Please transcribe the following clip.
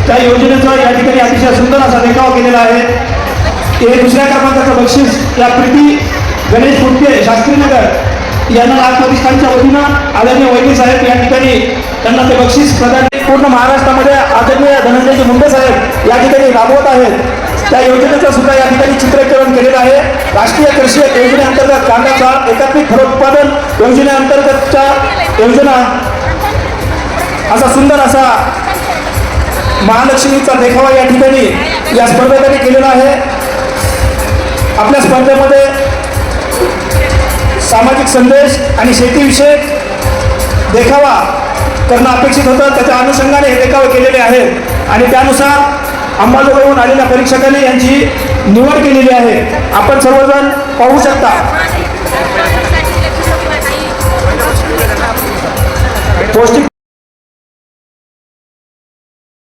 त्या योजनेचा या ठिकाणी अतिशय सुंदर असा देखावा केलेला आहे। हे दुसऱ्या क्रमांकाचं बक्षीस या प्रीती गणेश फुटके शास्त्रीनगर यांना नाथ प्रतिष्ठानच्या वतीनं आदरणीय वैद्य साहेब या ठिकाणी त्यांना ते बक्षीस प्रदान पूर्ण महाराष्ट्रामध्ये आदरणीय धनंजय मुंडे साहेब या ठिकाणी राबवत आहेत। त्या योजनेचं सुद्धा या ठिकाणी चित्रीकरण केलेलं आहे। राष्ट्रीय कृषी योजनेअंतर्गत कांद्याचा एकात्मिक फलोत्पादन योजनेअंतर्गतच्या योजना असा सुंदर असा महालक्ष्मीचा देखावा या ठिकाणी या स्पर्धकांनी केलेला आहे। आपल्या स्पर्धेमध्ये सामाजिक संदेश आणि शेतीविषयक देखावा करणं अपेक्षित होतं, त्याच्या अनुषंगाने हे देखावे केलेले आहेत आणि त्यानुसार अंबाजोगाईहून आलेल्या परीक्षकांनी यांची निवड केलेली आहे। आपण सर्वजण पाहू शकता। पौष्टिक